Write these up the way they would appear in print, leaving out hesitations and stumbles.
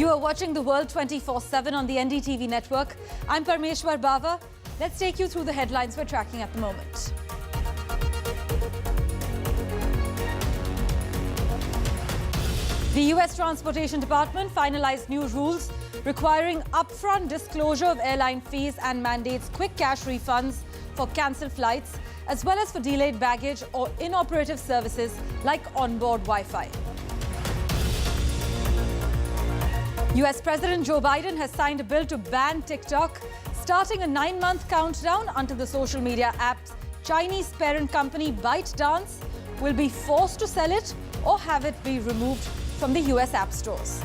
You are watching The World 24/7 on the NDTV network. I'm Parmeshwar Bava. Let's take you through the headlines we're tracking at the moment. The US Transportation Department finalized new rules requiring upfront disclosure of airline fees and mandates quick cash refunds for cancelled flights, as well as for delayed baggage or inoperative services like onboard Wi-Fi. US President Joe Biden has signed a bill to ban TikTok, starting a 9-month countdown until the social media app's Chinese parent company ByteDance will be forced to sell it or have it be removed from the US app stores.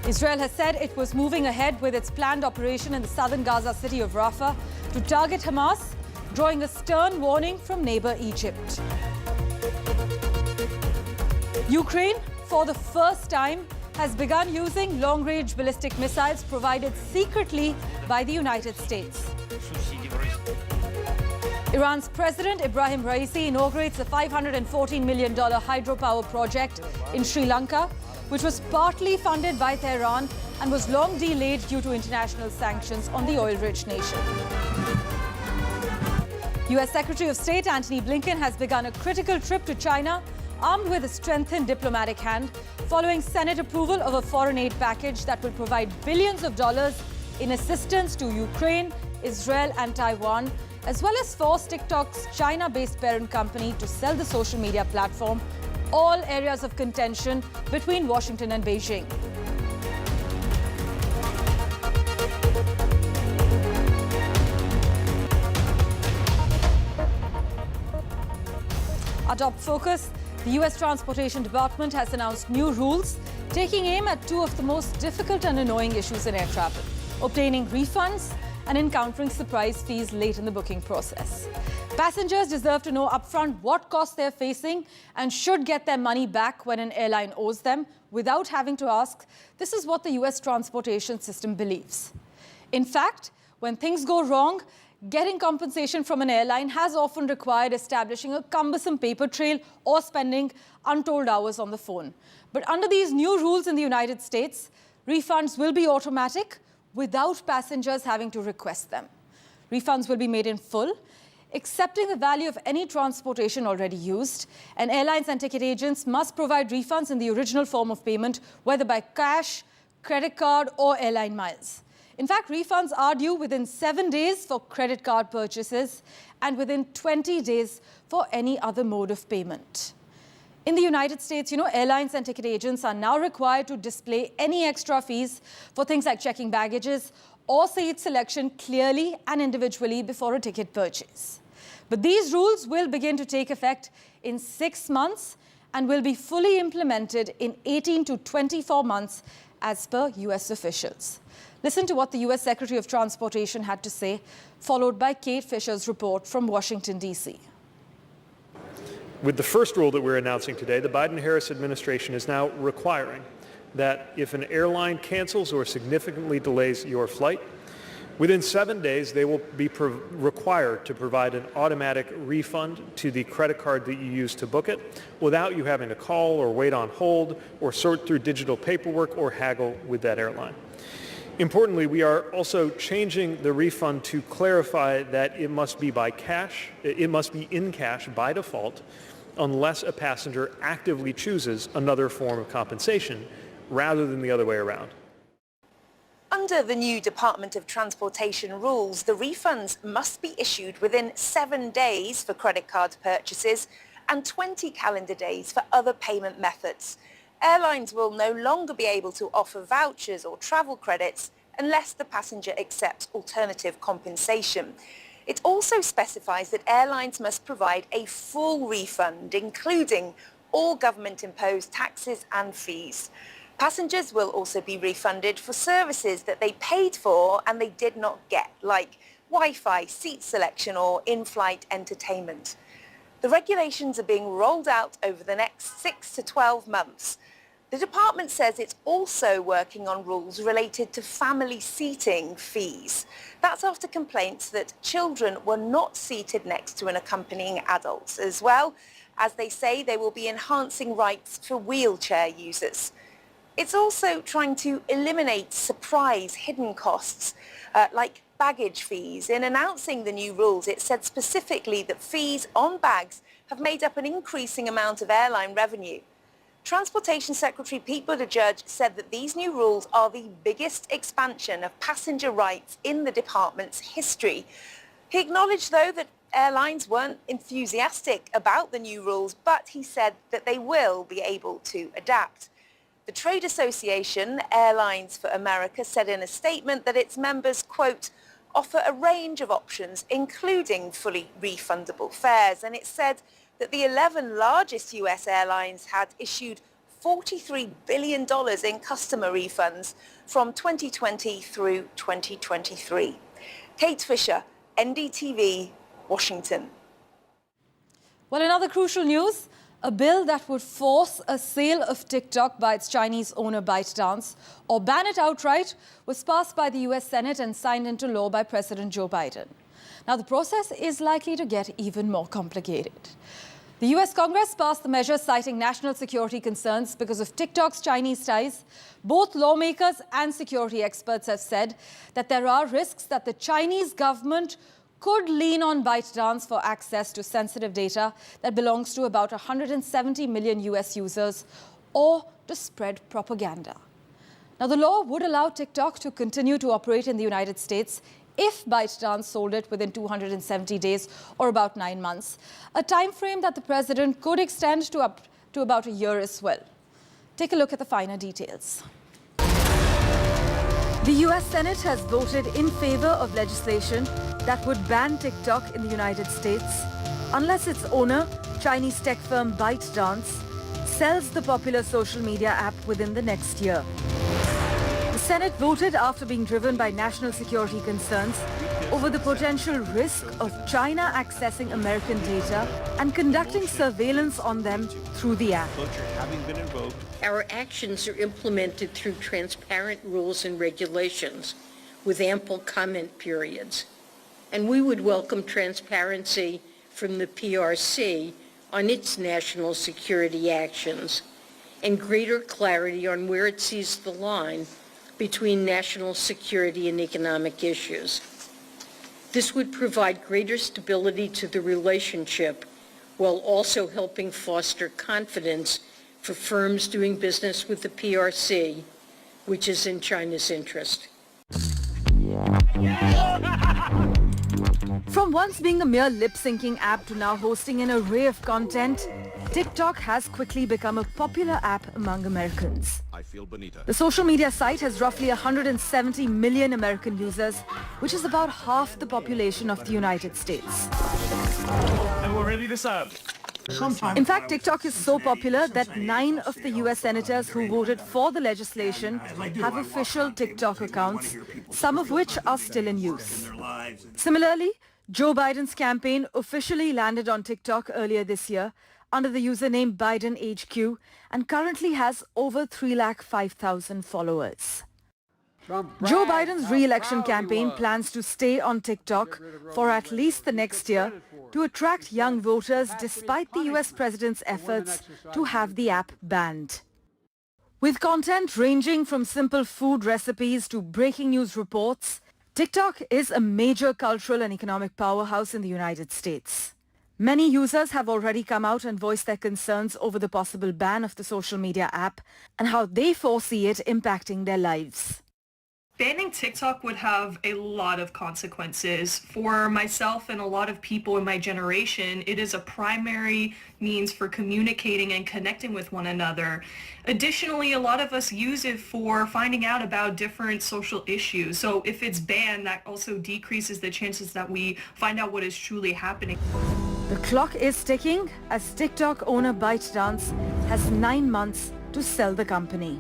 Israel has said it was moving ahead with its planned operation in the southern Gaza city of Rafah to target Hamas, drawing a stern warning from neighbor Egypt. Ukraine, for the first time, has begun using long-range ballistic missiles provided secretly by the United States. Iran's President Ibrahim Raisi inaugurates a $514 million hydropower project in Sri Lanka, which was partly funded by Tehran and was long delayed due to international sanctions on the oil-rich nation. US Secretary of State Antony Blinken has begun a critical trip to China, armed with a strengthened diplomatic hand, following Senate approval of a foreign aid package that will provide billions of dollars in assistance to Ukraine, Israel and Taiwan, as well as force TikTok's China-based parent company to sell the social media platform, all areas of contention between Washington and Beijing. Our top focus: the US Transportation Department has announced new rules taking aim at two of the most difficult and annoying issues in air travel: obtaining refunds and encountering surprise fees late in the booking process. Passengers deserve to know upfront what costs they're facing and should get their money back when an airline owes them without having to ask. This is what the US transportation system believes. In fact, when things go wrong, getting compensation from an airline has often required establishing a cumbersome paper trail or spending untold hours on the phone. But under these new rules in the United States, refunds will be automatic without passengers having to request them. Refunds will be made in full, excepting the value of any transportation already used, and airlines and ticket agents must provide refunds in the original form of payment, whether by cash, credit card, or airline miles. In fact, refunds are due within 7 days for credit card purchases and within 20 days for any other mode of payment. In the United States, airlines and ticket agents are now required to display any extra fees for things like checking baggages or seat selection clearly and individually before a ticket purchase. But these rules will begin to take effect in 6 months and will be fully implemented in 18 to 24 months as per US officials. Listen to what the US Secretary of Transportation had to say, followed by Kate Fisher's report from Washington, D.C. With the first rule that we're announcing today, the Biden-Harris administration is now requiring that if an airline cancels or significantly delays your flight, within 7 days they will be required to provide an automatic refund to the credit card that you used to book it without you having to call or wait on hold or sort through digital paperwork or haggle with that airline. Importantly, we are also changing the refund to clarify that it must be in cash by default unless a passenger actively chooses another form of compensation rather than the other way around. Under the new Department of Transportation rules, the refunds must be issued within 7 days for credit card purchases and 20 calendar days for other payment methods. Airlines will no longer be able to offer vouchers or travel credits unless the passenger accepts alternative compensation. It also specifies that airlines must provide a full refund, including all government-imposed taxes and fees. Passengers will also be refunded for services that they paid for and they did not get, like Wi-Fi, seat selection, or in-flight entertainment. The regulations are being rolled out over the next 6 to 12 months. The department says it's also working on rules related to family seating fees. That's after complaints that children were not seated next to an accompanying adult, as well as they say they will be enhancing rights for wheelchair users. It's also trying to eliminate surprise hidden costs like baggage fees. In announcing the new rules, it said specifically that fees on bags have made up an increasing amount of airline revenue. Transportation Secretary Pete Buttigieg said that these new rules are the biggest expansion of passenger rights in the department's history. He acknowledged, though, that airlines weren't enthusiastic about the new rules, but he said that they will be able to adapt. The trade association, Airlines for America, said in a statement that its members, quote, offer a range of options, including fully refundable fares. And it said that the 11 largest US airlines had issued $43 billion in customer refunds from 2020 through 2023. Kate Fisher, NDTV, Washington. Well, in other crucial news, a bill that would force a sale of TikTok by its Chinese owner ByteDance or ban it outright was passed by the US Senate and signed into law by President Joe Biden. Now, the process is likely to get even more complicated. The US Congress passed the measure citing national security concerns because of TikTok's Chinese ties. Both lawmakers and security experts have said that there are risks that the Chinese government could lean on ByteDance for access to sensitive data that belongs to about 170 million US users or to spread propaganda. Now, the law would allow TikTok to continue to operate in the United States if ByteDance sold it within 270 days or about 9 months, a time frame that the president could extend to up to about a year as well. Take a look at the finer details. The US Senate has voted in favor of legislation that would ban TikTok in the United States unless its owner, Chinese tech firm ByteDance, sells the popular social media app within the next year. The Senate voted after being driven by national security concerns over the potential risk of China accessing American data and conducting surveillance on them through the app. Our actions are implemented through transparent rules and regulations with ample comment periods. And we would welcome transparency from the PRC on its national security actions and greater clarity on where it sees the line between national security and economic issues. This would provide greater stability to the relationship while also helping foster confidence for firms doing business with the PRC, which is in China's interest. From once being a mere lip-syncing app to now hosting an array of content, TikTok has quickly become a popular app among Americans. The social media site has roughly 170 million American users, which is about half the population of the United States. And we're ready to serve. In fact, TikTok is so popular that 9 of the US senators who voted for the legislation have official TikTok accounts, some of which are still in use. Similarly, Joe Biden's campaign officially landed on TikTok earlier this year under the username BidenHQ and currently has over 305,000 followers. Joe Biden's re-election campaign plans to stay on TikTok for at least the next year to attract young voters despite the US president's efforts to have the app banned. With content ranging from simple food recipes to breaking news reports, TikTok is a major cultural and economic powerhouse in the United States. Many users have already come out and voiced their concerns over the possible ban of the social media app and how they foresee it impacting their lives. Banning TikTok would have a lot of consequences. For myself and a lot of people in my generation, it is a primary means for communicating and connecting with one another. Additionally, a lot of us use it for finding out about different social issues. So if it's banned, that also decreases the chances that we find out what is truly happening. The clock is ticking as TikTok owner ByteDance has 9 months to sell the company.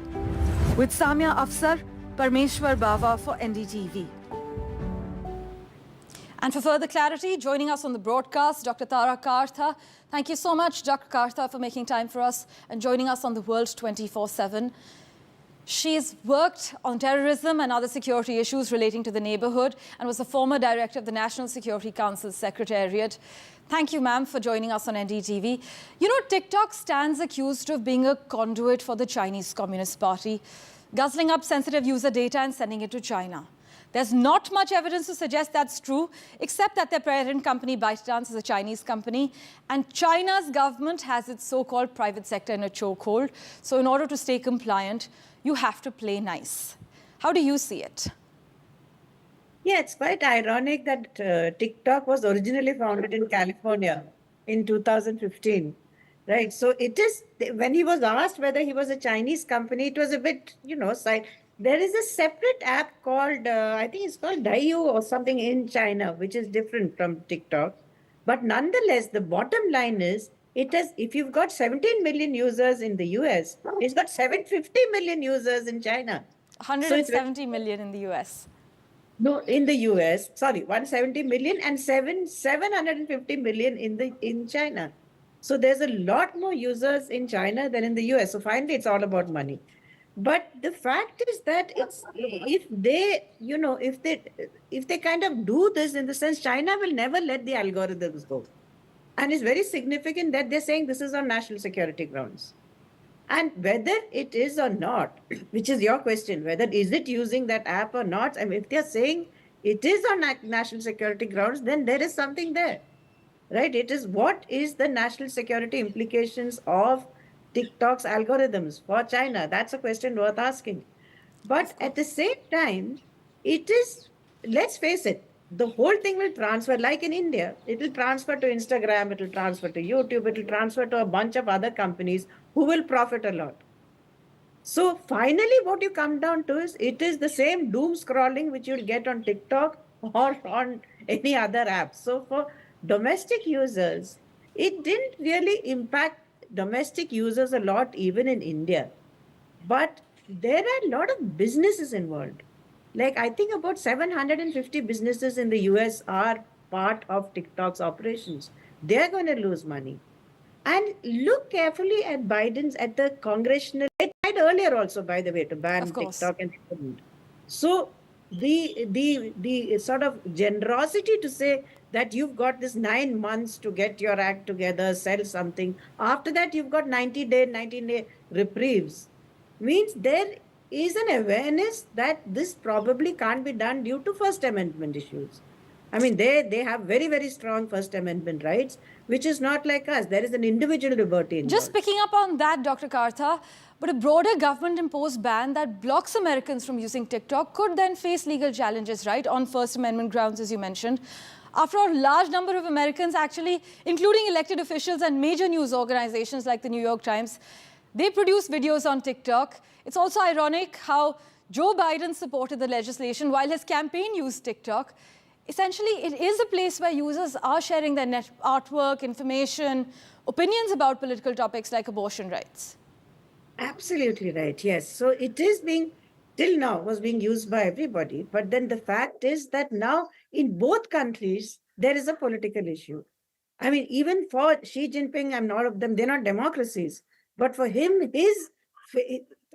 With Samia Afsar, Parmeshwar Bava for NDTV. And for further clarity, joining us on the broadcast, Dr. Tara Kartha. Thank you so much, Dr. Kartha, for making time for us and joining us on the World 24/7. She's worked on terrorism and other security issues relating to the neighborhood and was the former director of the National Security Council's Secretariat. Thank you, ma'am, for joining us on NDTV. You know, TikTok stands accused of being a conduit for the Chinese Communist Party, guzzling up sensitive user data and sending it to China. There's not much evidence to suggest that's true, except that their parent company, ByteDance, is a Chinese company, and China's government has its so-called private sector in a chokehold. So in order to stay compliant, you have to play nice. How do you see it? Yeah, it's quite ironic that TikTok was originally founded in California in 2015, right? So it is, when he was asked whether he was a Chinese company, it was a bit, there is a separate app called, I think it's called Douyu or something in China, which is different from TikTok. But nonetheless, the bottom line is, if you've got 17 million users in the US, it's got 750 million users in China. 170 million in the US. No, in the US, 170 million and 750 million in China. So there's a lot more users in China than in the US. So finally, it's all about money. But the fact is that if they kind of do this, in the sense, China will never let the algorithms go. And it's very significant that they're saying this is on national security grounds. And whether it is or not, which is your question, whether is it using that app or not, I mean, if they're saying it is on national security grounds, then there is something there, right? It is, what is the national security implications of TikTok's algorithms for China? That's a question worth asking. But at the same time, it is, let's face it, the whole thing will transfer, like in India, it will transfer to Instagram, it will transfer to YouTube, it will transfer to a bunch of other companies who will profit a lot. So finally, what you come down to is, it is the same doom scrolling which you'll get on TikTok or on any other app. So for domestic users, it didn't really impact domestic users a lot, even in India. But there are a lot of businesses involved. Like, I think about 750 businesses in the US are part of TikTok's operations. They're going to lose money. And look carefully at the congressional, they tried earlier also, by the way, to ban TikTok and couldn't. So the sort of generosity to say that you've got this 9 months to get your act together, sell something. After that, you've got 19-day reprieves, means there is an awareness that this probably can't be done due to First Amendment issues. I mean, they have very, very strong First Amendment rights, which is not like us. There is an individual liberty involved. Just picking up on that, Dr. Kartha, but a broader government-imposed ban that blocks Americans from using TikTok could then face legal challenges, right, on First Amendment grounds, as you mentioned. After all, a large number of Americans, actually, including elected officials and major news organizations like the New York Times, they produce videos on TikTok. It's also ironic how Joe Biden supported the legislation while his campaign used TikTok. Essentially, it is a place where users are sharing their artwork, information, opinions about political topics like abortion rights. Absolutely right, yes. So it is till now was being used by everybody. But then the fact is that now in both countries, there is a political issue. I mean, even for Xi Jinping and all of them, they're not democracies. But for him,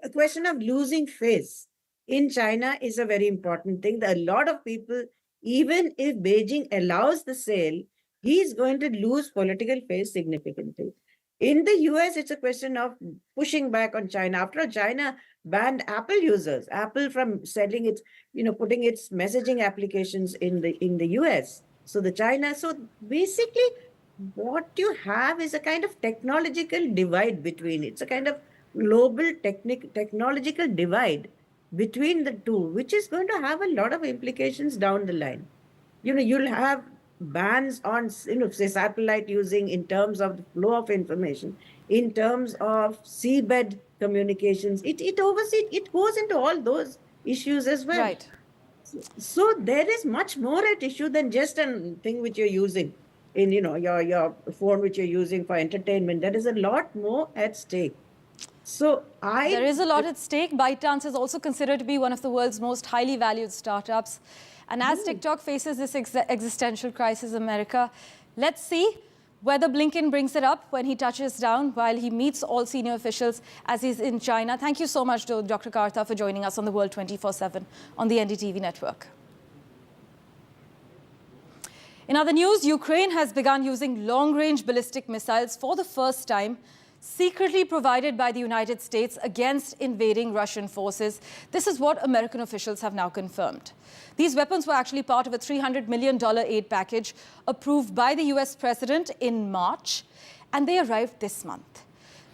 a question of losing face in China is a very important thing. A lot of people, even if Beijing allows the sale, he's going to lose political face significantly. In the US, it's a question of pushing back on China. After all, China banned Apple users, Apple from selling its, putting its messaging applications in the US. So basically, what you have is a kind of technological divide between, it's a kind of global technological divide between the two, which is going to have a lot of implications down the line. You'll have bans on, say, satellite using in terms of the flow of information, in terms of seabed communications. It goes into all those issues as well. Right. So there is much more at issue than just a thing which you're using in, your phone which you're using for entertainment. There is a lot more at stake. There is a lot at stake. ByteDance is also considered to be one of the world's most highly valued startups. And as TikTok faces this existential crisis in America, let's see whether Blinken brings it up when he touches down while he meets all senior officials as he's in China. Thank you so much to Dr. Kartha for joining us on the World 24/7 on the NDTV network. In other news, Ukraine has begun using long-range ballistic missiles for the first time, secretly provided by the United States against invading Russian forces. This is what American officials have now confirmed. These weapons were actually part of a $300 million aid package approved by the US president in March, and they arrived this month.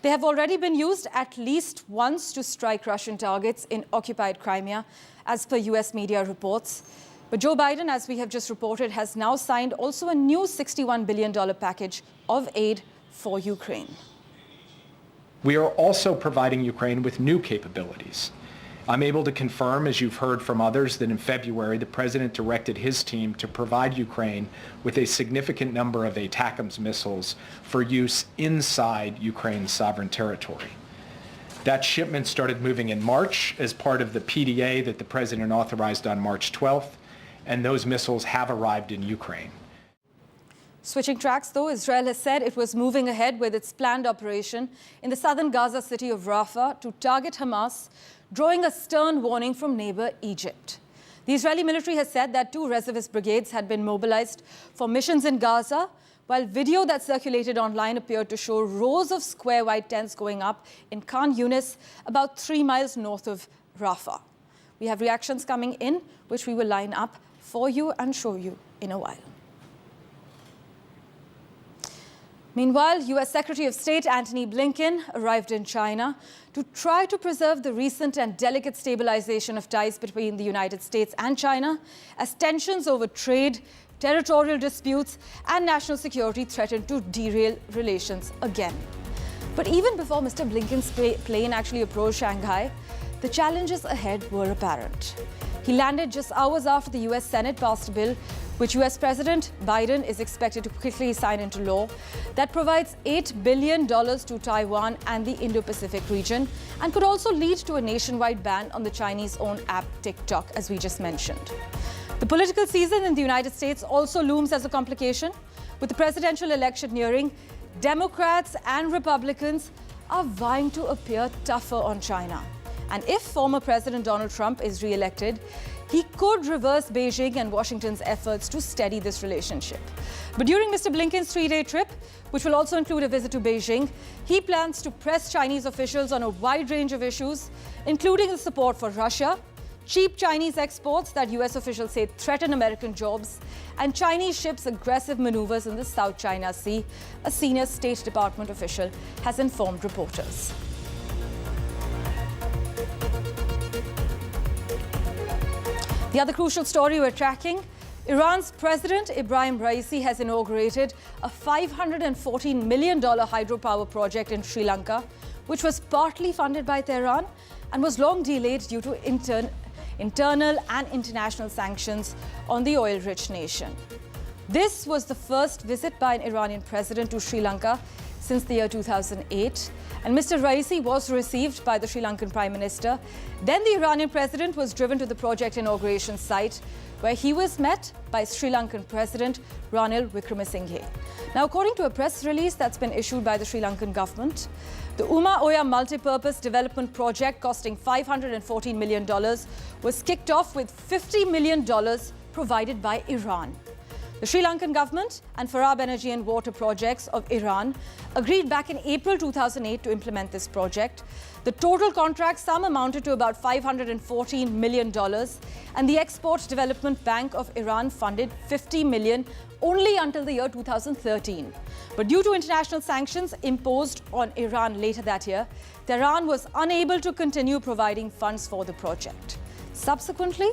They have already been used at least once to strike Russian targets in occupied Crimea, as per US media reports. But Joe Biden, as we have just reported, has now signed also a new $61 billion package of aid for Ukraine. We are also providing Ukraine with new capabilities. I'm able to confirm, as you've heard from others, that in February, the president directed his team to provide Ukraine with a significant number of ATACMS missiles for use inside Ukraine's sovereign territory. That shipment started moving in March as part of the PDA that the president authorized on March 12th, and those missiles have arrived in Ukraine. Switching tracks, though, Israel has said it was moving ahead with its planned operation in the southern Gaza city of Rafah to target Hamas, drawing a stern warning from neighbor Egypt. The Israeli military has said that 2 reservist brigades had been mobilized for missions in Gaza, while video that circulated online appeared to show rows of square white tents going up in Khan Yunis, about 3 miles north of Rafah. We have reactions coming in, which we will line up for you and show you in a while. Meanwhile, US Secretary of State Antony Blinken arrived in China to try to preserve the recent and delicate stabilization of ties between the United States and China as tensions over trade, territorial disputes, and national security threaten to derail relations again. But even before Mr. Blinken's plane actually approached Shanghai, the challenges ahead were apparent. He landed just hours after the US Senate passed a bill which US President Biden is expected to quickly sign into law that provides $8 billion to Taiwan and the Indo-Pacific region and could also lead to a nationwide ban on the Chinese-owned app TikTok, as we just mentioned. The political season in the United States also looms as a complication. With the presidential election nearing, Democrats and Republicans are vying to appear tougher on China. And if former President Donald Trump is re-elected, he could reverse Beijing and Washington's efforts to steady this relationship. But during Mr. Blinken's 3-day trip, which will also include a visit to Beijing, he plans to press Chinese officials on a wide range of issues, including the support for Russia, cheap Chinese exports that US officials say threaten American jobs, and Chinese ships' aggressive maneuvers in the South China Sea, a senior State Department official has informed reporters. The other crucial story we're tracking, Iran's President Ibrahim Raisi has inaugurated a $514 million hydropower project in Sri Lanka, which was partly funded by Tehran and was long delayed due to internal and international sanctions on the oil-rich nation. This was the first visit by an Iranian president to Sri Lanka since the year 2008. And Mr. Raisi was received by the Sri Lankan Prime Minister. Then the Iranian president was driven to the project inauguration site, where he was met by Sri Lankan President Ranil Wickremesinghe. Now, according to a press release that's been issued by the Sri Lankan government, the Uma Oya multi-purpose development project costing $514 million was kicked off with $50 million provided by Iran. The Sri Lankan government and Farab Energy and Water Projects of Iran agreed back in April 2008 to implement this project. The total contract sum amounted to about $514 million, and the Export Development Bank of Iran funded $50 million only until the year 2013. But due to international sanctions imposed on Iran later that year, Tehran was unable to continue providing funds for the project. Subsequently,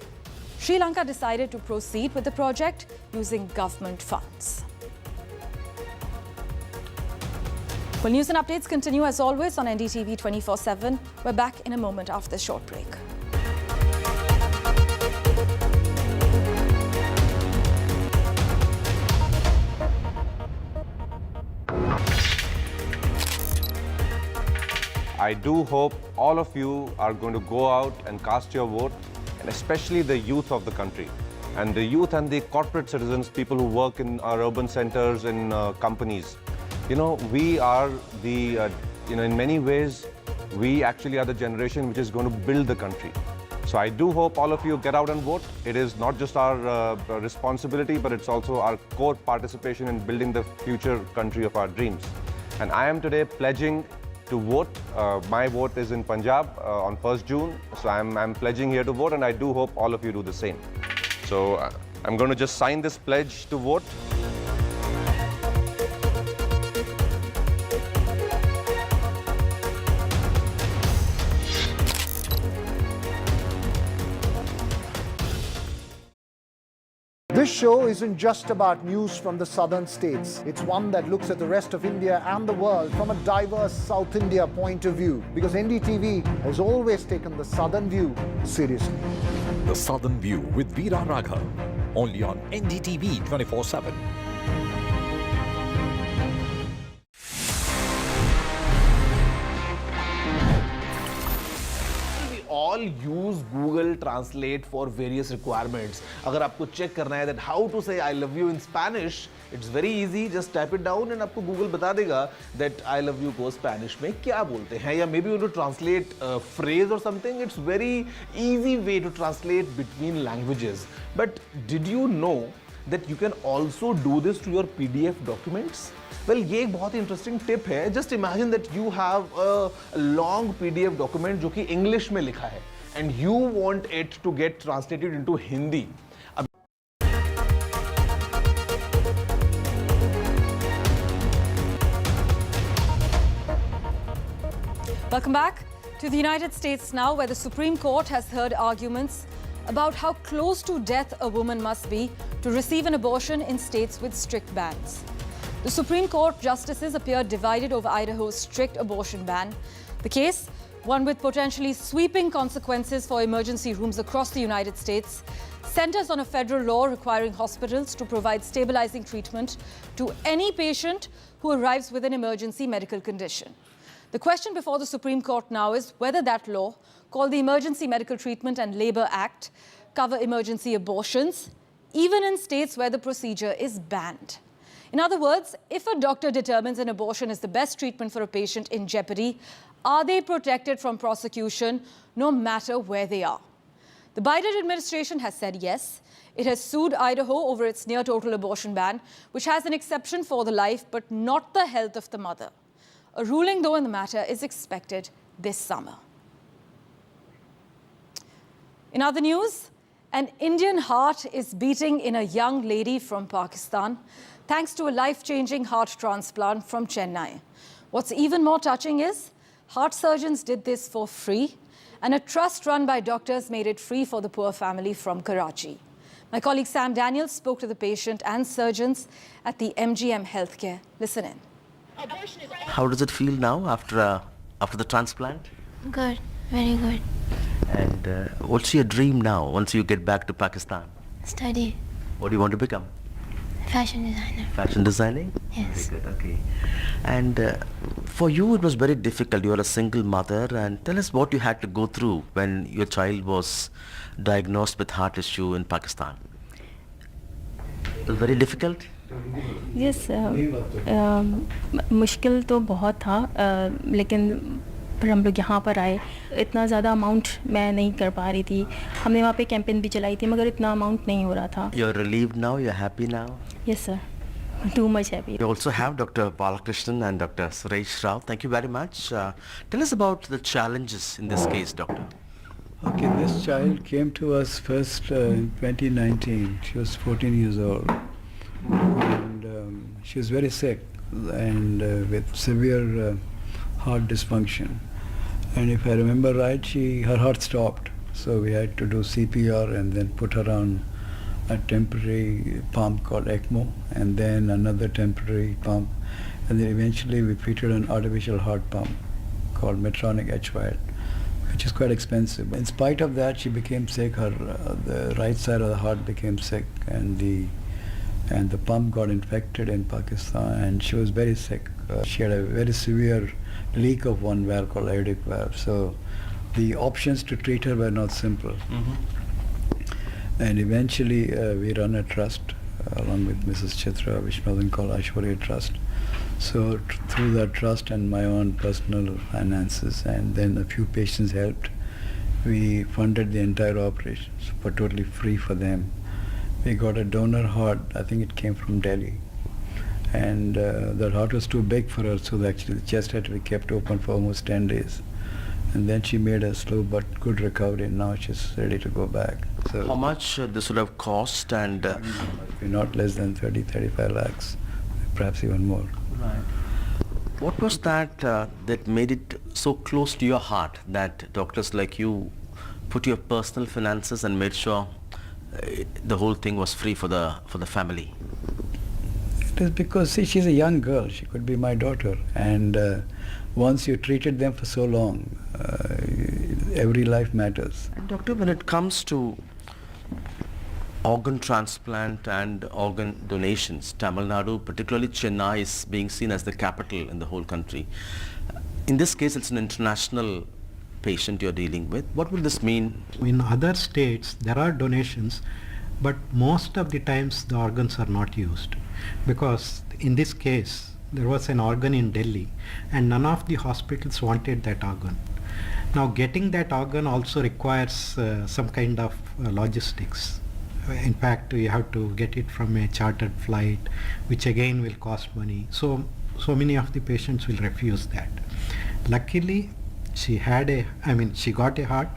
Sri Lanka decided to proceed with the project using government funds. Well, news and updates continue as always on NDTV 24/7. We're back in a moment after this short break. I do hope all of you are going to go out and cast your vote, and especially the youth of the country. and the youth and the corporate citizens, people who work in our urban centers and companies. We are the, in many ways, we actually are the generation which is going to build the country. So I do hope all of you get out and vote. It is not just our responsibility, but it's also our core participation in building the future country of our dreams. And I am today pledging to vote. My vote is in Punjab on 1st June. So I'm pledging here to vote, and I do hope all of you do the same. So I'm going to just sign this pledge to vote. This show isn't just about news from the southern states. It's one that looks at the rest of India and the world from a diverse South India point of view, because NDTV has always taken the southern view seriously. The Southern View with Veera Raghav, only on NDTV 24/7. all use Google Translate for various requirements. अगर आपको check करना है that how to say I love you in Spanish, it's very easy. Just type it down and आपको Google बता देगा that I love you को Spanish में क्या बोलते हैं. या maybe you want to translate a phrase or something. It's very easy way to translate between languages. But did you know that you can also do this to your PDF documents? Well, ये एक बहुत ही interesting tip है. Just imagine that you have a long PDF document जो कि English में लिखा है and you want it to get translated into Hindi. Welcome back to the United States now, where the Supreme Court has heard arguments about how close to death a woman must be to receive an abortion in states with strict bans. The Supreme Court justices appear divided over Idaho's strict abortion ban. The case, one with potentially sweeping consequences for emergency rooms across the United States, centers on a federal law requiring hospitals to provide stabilizing treatment to any patient who arrives with an emergency medical condition. The question before the Supreme Court now is whether that law, called the Emergency Medical Treatment and Labor Act, cover emergency abortions, even in states where the procedure is banned. In other words, if a doctor determines an abortion is the best treatment for a patient in jeopardy, are they protected from prosecution no matter where they are? The Biden administration has said yes. It has sued Idaho over its near-total abortion ban, which has an exception for the life but not the health of the mother. A ruling, though, in the matter is expected this summer. In other news, an Indian heart is beating in a young lady from Pakistan, thanks to a life-changing heart transplant from Chennai. What's even more touching is heart surgeons did this for free, and a trust run by doctors made it free for the poor family from Karachi. My colleague Sam Daniels spoke to the patient and surgeons at the MGM Healthcare. Listen in. How does it feel now after the transplant? Good, very good. And what's your dream now once you get back to Pakistan? Study. What do you want to become? Fashion designer. Fashion designing? Yes. Very good, okay. And for you it was very difficult. You are a single mother, and tell us what you had to go through when your child was diagnosed with heart issue in Pakistan. It was very difficult? Yes, मुश्किल तो बहुत था, लेकिन फिर हम लोग यहाँ पर आए. इतना ज़्यादा अमाउंट मैं नहीं कर पा रही थी. हमने वहाँ पे कैंपेन भी चलाई थी, मगर इतना अमाउंट नहीं हो रहा था. You're relieved now? You're happy now? Yes, sir. Too much happy. We also have Dr. Balakrishnan and Dr. Suresh Rao. Thank you very much. Tell us about the challenges in this case, doctor. Okay, this child came to us first in 2019. She was 14 years old. And she was very sick and with severe heart dysfunction. And if I remember right, her heart stopped. So we had to do CPR and then put her on a temporary pump called ECMO, and then another temporary pump. And then eventually we fitted an artificial heart pump called Medtronic HY, which is quite expensive. In spite of that, she became sick. The right side of the heart became sick, and the pump got infected in Pakistan, and she was very sick. She had a very severe leak of one valve called aortic valve. So the options to treat her were not simple. And eventually we run a trust along with Mrs. Chitra, which was called Aishwarya Trust. So through that trust and my own personal finances, and then a few patients helped, we funded the entire operation for totally free for them. We got a donor heart, I think it came from Delhi. And that heart was too big for her, so actually the chest had to be kept open for almost 10 days. And then she made a slow but good recovery, and now she's ready to go back. So how much this would have cost? And not less than 35 lakhs, perhaps even more. Right. What was that that made it so close to your heart that doctors like you put your personal finances and made sure the whole thing was free for the family? It is because, see, she's a young girl. She could be my daughter. And once you treated them for so long, every life matters. And doctor, when it comes to organ transplant and organ donations, Tamil Nadu, particularly Chennai, is being seen as the capital in the whole country. In this case, it's an international patient you're dealing with. What will this mean? In other states, there are donations, but most of the times the organs are not used, because in this case there was an organ in Delhi and none of the hospitals wanted that organ. Now getting that organ also requires some kind of logistics. In fact, you have to get it from a chartered flight, which again will cost money. So many of the patients will refuse that. Luckily, she got a heart.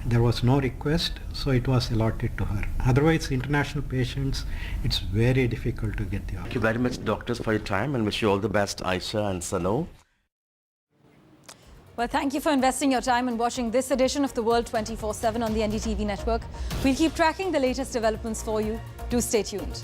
There was no request, so it was allotted to her. Otherwise, international patients, it's very difficult to get the organ. Thank you very much, doctors, for your time, and wish you all the best, Aisha and Sano. Well, thank you for investing your time and watching this edition of The World 24/7 on the NDTV network. We'll keep tracking the latest developments for you. Do stay tuned.